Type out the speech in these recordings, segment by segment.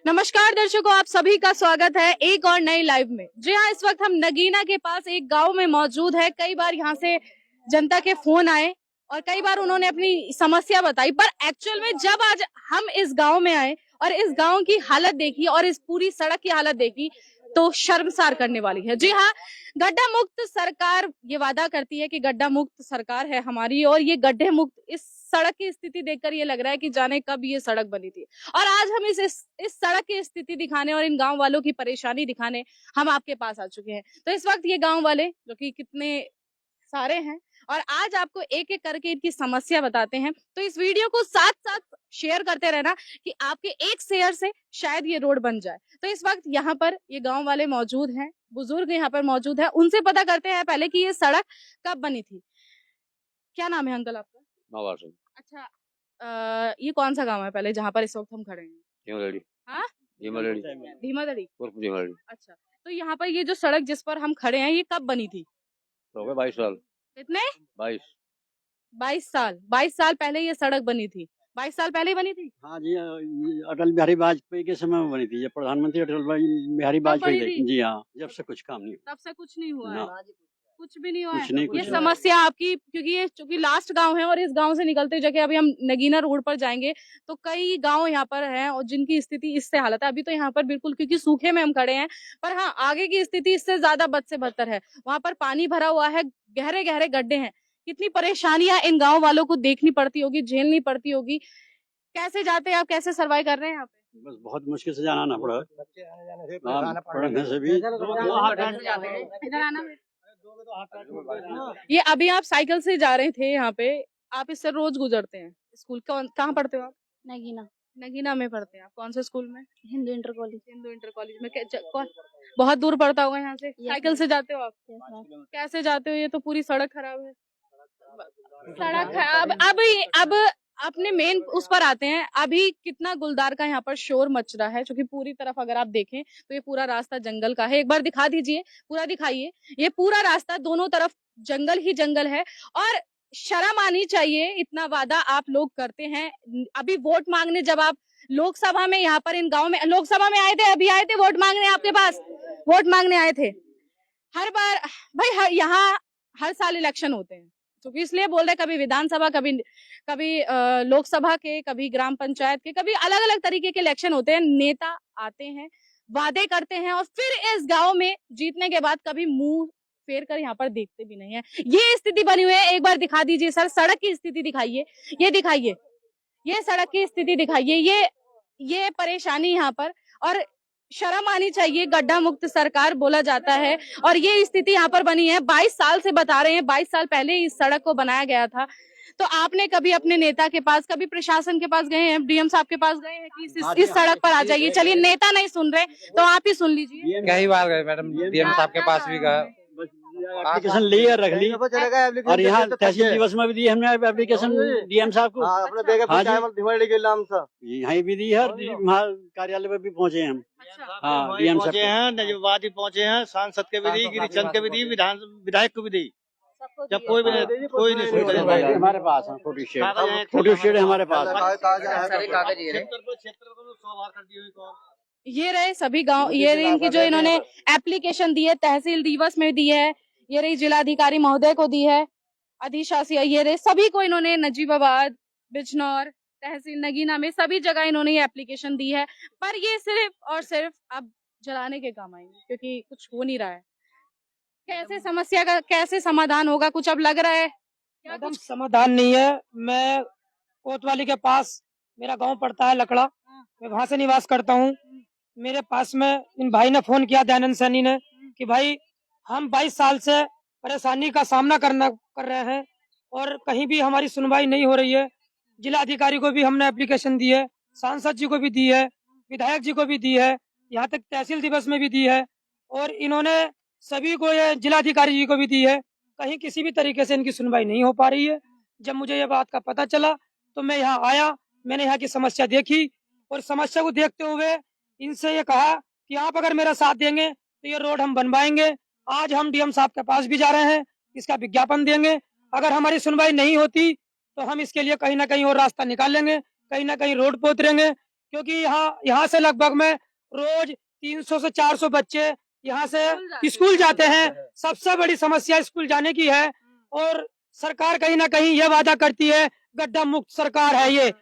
नमस्कार दर्शकों, आप सभी का स्वागत है एक और नई लाइव में। जी हाँ, इस वक्त हम नगीना के पास एक गांव में मौजूद है। कई बार यहाँ से जनता के फोन आए और कई बार उन्होंने अपनी समस्या बताई, पर एक्चुअल में जब आज हम इस गांव में आए और इस गांव की हालत देखी और इस पूरी सड़क की हालत देखी तो शर्मसार करने वाली है। जी हाँ, गड्ढा मुक्त सरकार ये वादा करती है कि गड्ढा मुक्त सरकार है हमारी, और ये गड्ढे मुक्त इस सड़क की स्थिति देखकर ये लग रहा है कि जाने कब ये सड़क बनी थी। और आज हम इस सड़क की स्थिति दिखाने और इन गांव वालों की परेशानी दिखाने हम आपके पास आ चुके हैं। तो इस वक्त ये गांव वाले, जो कि कितने सारे हैं, और आज आपको एक एक करके इनकी समस्या बताते हैं। तो इस वीडियो को साथ साथ शेयर करते रहना कि आपके एक शेयर से शायद ये रोड बन जाए। तो इस वक्त यहाँ पर ये गांव वाले मौजूद हैं, बुजुर्ग यहाँ पर मौजूद है। उनसे पता करते हैं पहले कि ये सड़क कब बनी थी। क्या नाम है अंकल आपका? नवाब सिंह। अच्छा, ये कौन सा गांव है पहले जहाँ पर इस वक्त हम खड़े हैं? धीमलड़ी। हाँ, धीमलड़ी। धीमादड़ी। उर्फ धीमलड़ी। अच्छा, तो यहाँ पर ये जो सड़क जिस पर हम खड़े हैं ये कब बनी थी? तो हो गए 22 साल। कितने? 22। 22 साल। 22 साल पहले ये सड़क बनी थी। 22 साल पहले ही बनी थी। हाँ जी, ये अटल बिहारी वाजपेयी के समय में बनी थी। ये प्रधानमंत्री अटल बिहारी वाजपेयी बनी थे। थी? जी हाँ, जब से कुछ काम नहीं हुआ। तब से कुछ नहीं हुआ है। ना। कुछ भी नहीं हुआ है। कुछ नहीं, ये कुछ नहीं। समस्या आपकी, क्योंकि ये चूंकि लास्ट गांव है और इस गांव से निकलते जगह अभी हम नगीना रोड पर जाएंगे तो कई गांव यहाँ पर हैं और जिनकी स्थिति इससे हालत है। अभी तो यहाँ पर बिल्कुल क्योंकि सूखे में हम खड़े हैं, पर हाँ, आगे की स्थिति इससे ज्यादा बद से बदतर है। वहां पर पानी भरा हुआ है, गहरे गहरे गड्ढे हैं। कितनी परेशानियां इन गाँव वालों को देखनी पड़ती होगी, झेलनी पड़ती होगी। कैसे जाते हैं आप, कैसे सर्वाइव कर रहे हैं यहाँ पे? बस बहुत मुश्किल से जाना पड़ा। पढ़ने से भी इधर आना। ये अभी आप साइकिल से जा रहे थे यहाँ पे, आप इससे रोज गुजरते हैं। स्कूल कहाँ पढ़ते हो आप? नगीना। नगीना में पढ़ते हैं आप। कौन से स्कूल में? Hindu inter college. Hindu inter college में। कौन? बहुत दूर पड़ता होगा यहाँ से। साइकिल से जाते हो आप? कैसे जाते हो? ये तो पूरी सड़क खराब है। सड़क खराब। अब अपने मेन उस पर आते हैं। अभी कितना गुलदार का यहाँ पर शोर मच रहा है, क्योंकि पूरी तरफ अगर आप देखें तो ये पूरा रास्ता जंगल का है। एक बार दिखा दीजिए, पूरा दिखाइए। ये पूरा रास्ता दोनों तरफ जंगल ही जंगल है और शर्म आनी चाहिए। इतना वादा आप लोग करते हैं। अभी वोट मांगने जब आप लोकसभा में यहाँ पर इन गाँव में लोकसभा में आए थे, अभी आए थे वोट मांगने आपके पास, वोट मांगने आए थे। हर बार भाई यहाँ हर साल इलेक्शन होते हैं, क्योंकि इसलिए बोल रहे, कभी विधानसभा, कभी लोकसभा के, कभी ग्राम पंचायत के, कभी अलग अलग तरीके के इलेक्शन होते हैं। नेता आते हैं, वादे करते हैं और फिर इस गांव में जीतने के बाद कभी मुंह फेर कर यहाँ पर देखते भी नहीं है। ये स्थिति बनी हुई है। एक बार दिखा दीजिए सर, सड़क की स्थिति दिखाइए। ये दिखाइए, ये सड़क की स्थिति दिखाइए। ये परेशानी यहाँ पर, और शर्म आनी चाहिए। गड्ढा मुक्त सरकार बोला जाता है और ये स्थिति यहाँ पर बनी है। 22 साल से बता रहे हैं, 22 साल पहले इस सड़क को बनाया गया था। तो आपने कभी अपने नेता के पास, कभी प्रशासन के पास गए हैं, डीएम साहब के पास गए हैं कि इस सड़क पर आ जाइए? चलिए, नेता नहीं सुन रहे तो आप ही सुन लीजिए। कई बार गए मैडम, डीएम साहब के पास भी गए। एप्लीकेशन ली और रख ली, और यहाँ तहसील दिवस में भी दी हमने एप्लीकेशन डीएम साहब को। यहीं भी दी है और कार्यालय में भी पहुँचे हैं हम। हाँ, डीएम साहब पहुंचे हैं, नजवाद भी पहुंचे हैं, सांसद के भी दी, गिरिचंद के भी दी, विधायक को भी दी। जब कोई नहीं सुनता। हमारे पास है फोटो स्टेट हमारे पास। ये रहे सभी गांव, ये रही इनकी जो इन्होंने एप्लीकेशन दी है, तहसील दिवस में दी है, ये रही जिलाधिकारी महोदय को दी है, अधिशासी, ये रहे सभी को इन्होंने, नजीबाबाद, बिजनौर, तहसील नगीना में सभी जगह इन्होंने ये एप्लीकेशन दी है। पर ये सिर्फ और सिर्फ अब जलाने के काम आएंगे, क्योंकि कुछ हो नहीं रहा है। कैसे समस्या का कैसे समाधान होगा, कुछ अब लग रहा है? मैडम, समाधान नहीं है। मैं कोतवाली के पास, मेरा गांव पड़ता है लकड़ा, मैं वहां से निवास करता हूं। मेरे पास में इन भाई ने फोन किया, दयानंद सैनी ने, कि भाई हम 22 साल से परेशानी का सामना कर रहे हैं और कहीं भी हमारी सुनवाई नहीं हो रही है। जिला अधिकारी को भी हमने एप्लीकेशन दी है, सांसद जी को भी दी है, विधायक जी को भी दी है, यहाँ तक तहसील दिवस में भी दी है, और इन्होंने सभी को, ये जिलाधिकारी जी को भी दी है। कहीं किसी भी तरीके से इनकी सुनवाई नहीं हो पा रही है। जब मुझे ये बात का पता चला तो मैं यहाँ आया, मैंने यहाँ की समस्या देखी और समस्या को देखते हुए इनसे ये कहा कि आप अगर मेरा साथ देंगे तो ये रोड हम बनवाएंगे। आज हम डीएम साहब के पास भी जा रहे हैं, इसका विज्ञापन देंगे। अगर हमारी सुनवाई नहीं होती तो हम इसके लिए कहीं ना कहीं और रास्ता निकालेंगे, कहीं ना कहीं रोड पोतरेंगे। क्योंकि यहाँ से लगभग में रोज 300 से 400 बच्चे यहाँ से स्कूल जाते हैं। सबसे बड़ी समस्या स्कूल जाने की है और सरकार कहीं ना कहीं ये वादा करती है गड्ढा मुक्त सरकार है ये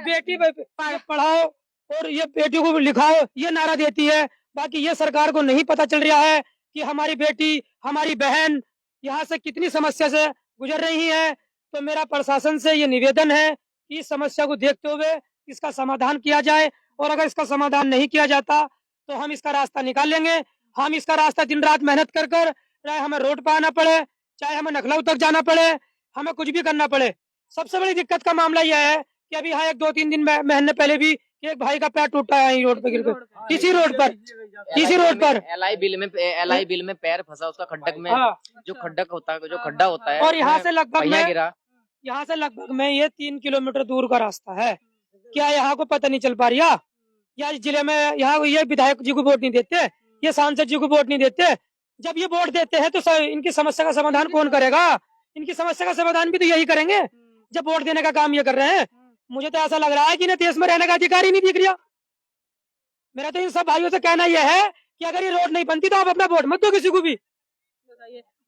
बेटी पढ़ाओ और ये बेटियों को लिखाओ ये नारा देती है। बाकी ये सरकार को नहीं पता चल रहा है कि हमारी बेटी हमारी बहन यहाँ से कितनी समस्या से गुजर रही है। तो मेरा प्रशासन से ये निवेदन है कि इस समस्या को देखते हुए इसका समाधान किया जाए और अगर इसका समाधान नहीं किया जाता तो हम इसका रास्ता निकाल लेंगे। हम इसका रास्ता दिन रात मेहनत कर चाहे हमें रोड पर आना पड़े, चाहे हमें लखनऊ तक जाना पड़े, हमें कुछ भी करना पड़े। सबसे बड़ी दिक्कत का मामला यह है कि अभी यहाँ 2-3 दिन महीने पहले भी एक भाई का पैर टूटा है रोड पर गिरकर, इसी रोड पर एलआई बिल में पैर फंसा उसका खड्डक में। जो खड्डा होता है और यहाँ से लगभग में ये 3 किलोमीटर दूर का रास्ता है। क्या यहाँ को पता नहीं चल पा रहा? या इस जिले में यहाँ ये विधायक जी को वोट नहीं देते, ये सांसद जी को वोट नहीं देते। जब ये वोट देते हैं तो इनकी समस्या का समाधान कौन करेगा? इनकी समस्या का समाधान भी तो यही करेंगे जब वोट देने का काम ये कर रहे हैं। मुझे तो ऐसा लग रहा है कि इन्हें देश में रहने का अधिकार ही नहीं दिख रहा। मेरा तो इन सब भाइयों से कहना यह है कि अगर ये रोड नहीं बनती तो आप अपना वोट मत दो किसी को भी।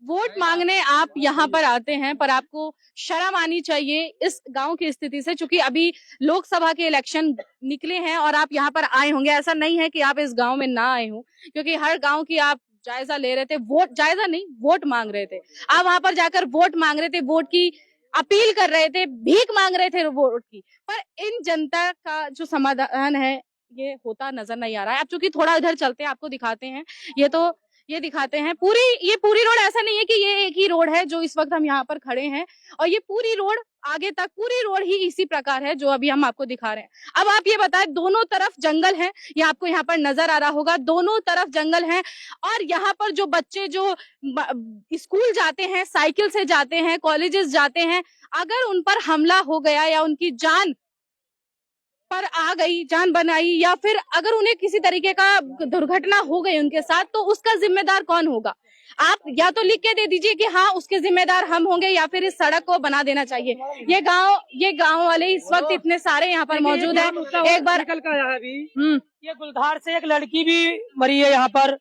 वोट मांगने आप यहाँ पर आते हैं, पर आपको शर्म आनी चाहिए इस गांव की स्थिति से, क्योंकि अभी लोकसभा के इलेक्शन निकले हैं और आप यहाँ पर आए होंगे। ऐसा नहीं है कि आप इस गांव में ना आए हो, क्योंकि हर गांव की आप जायजा ले रहे थे, जायजा नहीं वोट मांग रहे थे। आप वहां पर जाकर वोट मांग रहे थे, वोट की अपील कर रहे थे, भीख मांग रहे थे वोट की। पर इन जनता का जो समाधान है ये होता नजर नहीं आ रहा है। आप चूंकि थोड़ा इधर चलते हैं, आपको दिखाते हैं। ये दिखाते हैं ये पूरी रोड ऐसा नहीं है कि ये एक ही रोड है जो इस वक्त हम यहाँ पर खड़े हैं, और ये पूरी रोड आगे तक पूरी रोड ही इसी प्रकार है जो अभी हम आपको दिखा रहे हैं। अब आप ये बताएं, दोनों तरफ जंगल है, ये आपको यहाँ पर नजर आ रहा होगा, दोनों तरफ जंगल है। और यहाँ पर जो बच्चे जो स्कूल जाते हैं, साइकिल से जाते हैं, कॉलेजेस जाते हैं, अगर उन पर हमला हो गया या उनकी जान पर आ गई, जान बनाई, या फिर अगर उन्हें किसी तरीके का दुर्घटना हो गई उनके साथ, तो उसका जिम्मेदार कौन होगा? आप या तो लिख के दे दीजिए कि हाँ उसके जिम्मेदार हम होंगे, या फिर इस सड़क को बना देना चाहिए। ये गांव वाले इस वक्त इतने सारे यहाँ पर मौजूद है। एक बार निकल कर आया अभी ये गुलधार से एक लड़की भी मरी है यहाँ पर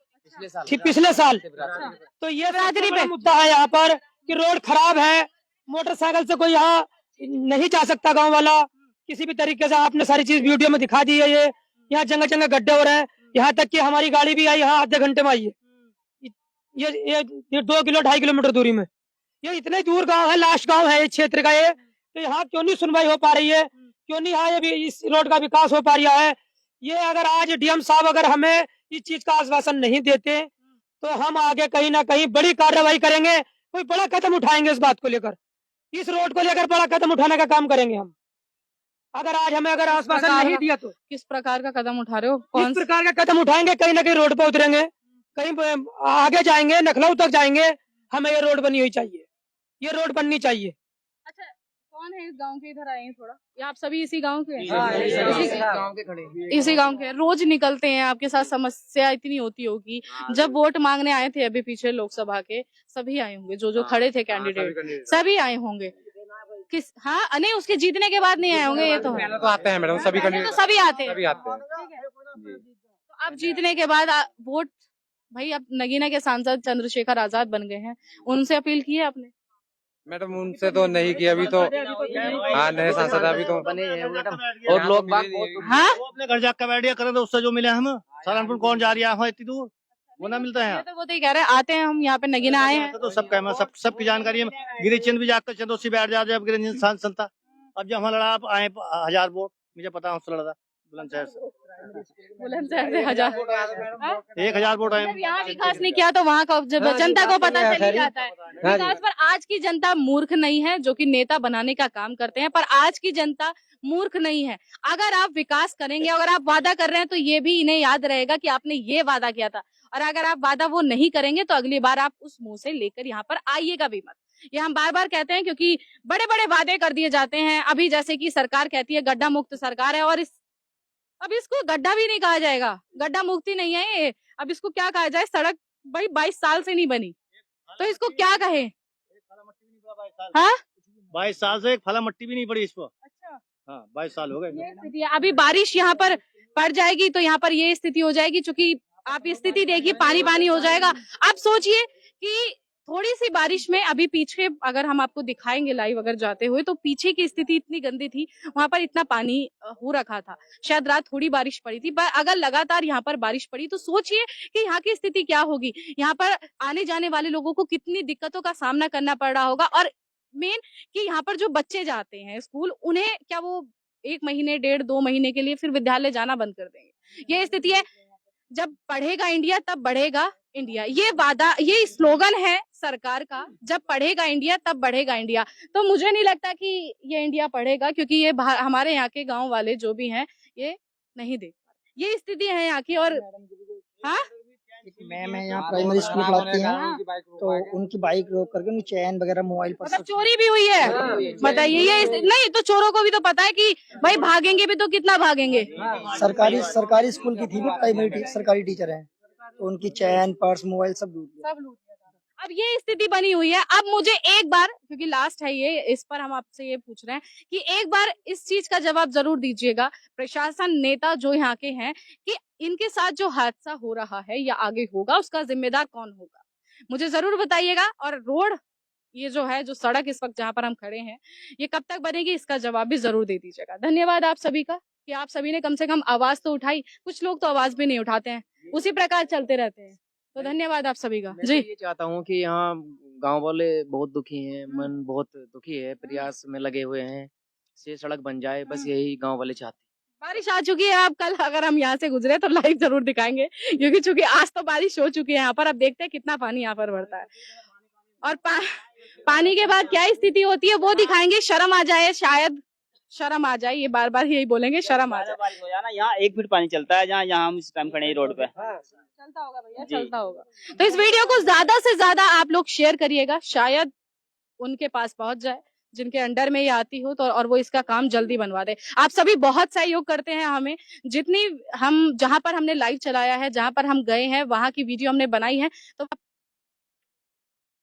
पिछले साल। तो ये बिरादरी पे मुद्दा है यहाँ पर कि रोड खराब है, मोटरसाइकिल से कोई यहाँ नहीं जा सकता गाँव वाला किसी भी तरीके से। आपने सारी चीज वीडियो में दिखा दी है। ये यहाँ जगह जगह गड्ढे हो रहे हैं, यहाँ तक कि हमारी गाड़ी भी आई यहाँ आधे घंटे में आई है। ये 2-2.5 किलोमीटर दूरी में, ये इतने दूर गांव है, लास्ट गांव है इस क्षेत्र का ये। तो यहाँ क्यों नहीं सुनवाई हो पा रही है? क्यों नहीं यहाँ भी इस रोड का विकास हो पा रहा है? ये अगर आज डीएम साहब अगर हमें इस चीज का आश्वासन नहीं देते तो हम आगे कहीं ना कहीं बड़ी कार्रवाई करेंगे, कोई बड़ा कदम उठाएंगे इस बात को लेकर, इस रोड को लेकर बड़ा कदम उठाने का काम करेंगे हम। अगर आज हमें आश्वासन नहीं दिया तो किस प्रकार का कदम उठा रहे हो? किस प्रकार का कदम उठाएंगे? कहीं ना कहीं रोड पर उतरेंगे, कहीं आगे जाएंगे, लखनऊ तक जाएंगे। हमें ये रोड बनी हुई चाहिए, ये रोड बननी चाहिए। अच्छा, कौन है इस गांव के? इधर आए हैं थोड़ा। ये आप सभी इसी गांव के हैं? इसी गांव के। रोज निकलते हैं, आपके साथ समस्या इतनी होती होगी। जब वोट मांगने आए थे अभी पीछे लोकसभा के, सभी आए होंगे, जो खड़े थे कैंडिडेट सभी आए होंगे। हाँ नहीं, उसके जीतने के बाद नहीं आए होंगे। ये तो आते हैं मैडम, सभी तो सभी आते हैं। तो अब जीतने के बाद वोट, भाई अब नगीना के सांसद चंद्रशेखर आजाद बन गए हैं, उनसे अपील की है आपने? मैडम उनसे तो नहीं किया अभी तो। हाँ नए सांसद अभी तो बने हैं मैडम, और लोग हाँ अपने घर जाकर बैठ गया करें तो उससे जो मिले हम सहारनपुर कौन जा रहा है इतनी दूर, वो ना मिलता है। तो वो तो ही कह रहे हैं, आते हैं हम यहाँ पे नगीना आए हैं तो सबकी जानकारी है। गिरिचंद भी जाकर चंदोसी बैठ जाते, अब गिरिचंद सांसद था। अब जब हम लड़ा आप आए 1000 वोट, मुझे पता है उससे लड़ा बुलंदशहर से 1000 वोट आए। यहाँ विकास नहीं किया तो वहाँ का जनता को पता चल ही जाता है विकास। पर आज की जनता मूर्ख नहीं है, जो कि नेता बनाने का काम करते हैं, पर आज की जनता मूर्ख नहीं है। अगर आप विकास करेंगे, अगर आप वादा कर रहे हैं, तो ये भी इन्हें याद रहेगा कि आपने ये वादा किया था। और अगर आप वादा वो नहीं करेंगे तो अगली बार आप उस मुंह से लेकर यहाँ पर आइएगा भी मत। ये हम बार बार कहते हैं, क्योंकि बड़े बड़े वादे कर दिए जाते हैं। अभी जैसे कि सरकार कहती है गड्ढा मुक्त सरकार है, और अब इसको गड्ढा भी नहीं कहा जाएगा, गड्ढा मुक्ति नहीं है ये। अब इसको क्या कहा जाए? सड़क भाई 22 साल से नहीं बनी, तो इसको क्या कहे? हाँ 22 साल से एक फला मट्टी भी नहीं पड़ी इस पर। अच्छा, हाँ 22 साल हो गए। ये स्थिति है। अभी बारिश यहाँ पर पड़ जाएगी तो यहाँ पर ये स्थिति हो जाएगी, क्योंकि आप ये स्थिति देखिए, पानी पानी हो जाएगा। आप सोचिए कि थोड़ी सी बारिश में, अभी पीछे अगर हम आपको दिखाएंगे लाइव अगर जाते हुए, तो पीछे की स्थिति इतनी गंदी थी, वहां पर इतना पानी हो रखा था। शायद रात थोड़ी बारिश पड़ी थी, पर अगर लगातार यहाँ पर बारिश पड़ी तो सोचिए कि यहाँ की स्थिति क्या होगी। यहाँ पर आने जाने वाले लोगों को कितनी दिक्कतों का सामना करना पड़ रहा होगा। और मेन कि यहाँ पर जो बच्चे जाते हैं स्कूल, उन्हें क्या वो 1 महीने 1.5-2 महीने के लिए फिर विद्यालय जाना बंद कर देंगे। ये स्थिति है। जब पढ़ेगा इंडिया तब बढ़ेगा इंडिया, ये वादा, ये स्लोगन है सरकार का। जब पढ़ेगा इंडिया तब बढ़ेगा इंडिया। तो मुझे नहीं लगता कि ये इंडिया पढ़ेगा, क्योंकि ये हमारे यहाँ के गांव वाले जो भी हैं ये नहीं देख पा रहे। ये स्थिति है यहाँ की। और हाँ, मैम है यहाँ प्राइमरी स्कूल पढ़ाती हैं, तो उनकी बाइक रोक करके उनकी चैन वगैरह मोबाइल पर मतलब चोरी भी हुई है। बताइए, ये नहीं तो चोरों को भी तो पता है कि भाई भागेंगे भी तो कितना भागेंगे। सरकारी स्कूल की थी, वो प्राइमरी सरकारी टीचर है, तो उनकी चैन पर्स मोबाइल सब लूट लिया। अब ये स्थिति बनी हुई है। अब मुझे एक बार, क्योंकि लास्ट है ये, इस पर हम आपसे ये पूछ रहे हैं कि एक बार इस चीज का जवाब जरूर दीजिएगा, प्रशासन नेता जो यहाँ के हैं, कि इनके साथ जो हादसा हो रहा है या आगे होगा, उसका जिम्मेदार कौन होगा, मुझे जरूर बताइएगा। और रोड ये जो है, जो सड़क इस वक्त जहाँ पर हम खड़े हैं, ये कब तक बनेगी, इसका जवाब भी जरूर दे दीजिएगा। धन्यवाद आप सभी का कि आप सभी ने कम से कम आवाज तो उठाई। कुछ लोग तो आवाज भी नहीं उठाते हैं, उसी प्रकार चलते रहते हैं। तो धन्यवाद आप सभी का। जी, ये चाहता हूँ कि यहाँ गांव वाले बहुत दुखी हैं, मन बहुत दुखी है, प्रयास में लगे हुए हैं, ये सड़क बन जाए, बस यही गांव वाले चाहते हैं। बारिश आ चुकी है। आप कल अगर हम यहाँ से गुजरे तो लाइव जरूर दिखाएंगे, क्योंकि चूंकि आज तो बारिश हो चुकी है यहाँ पर। अब देखते हैं कितना पानी यहाँ पर बढ़ता है, और पानी के बाद क्या स्थिति होती है वो दिखाएंगे। शर्म आ जाए, शायद शर्म आ जाए, ये बार बार यही बोलेंगे, शर्म आ जाए। यहाँ 1 फीट पानी चलता है, जहाँ हम इस टाइम खड़े हैं रोड पे। चलता होगा भैया, चलता होगा। तो इस वीडियो को ज्यादा से ज्यादा आप लोग शेयर करिएगा, शायद उनके पास पहुंच जाए जिनके अंडर में ये आती हो, तो और वो इसका काम जल्दी बनवा दे। आप सभी बहुत सहयोग करते हैं हमें, जितनी हम जहां पर हमने लाइव चलाया है, जहां पर हम गए हैं, वहां की वीडियो हमने बनाई है, तो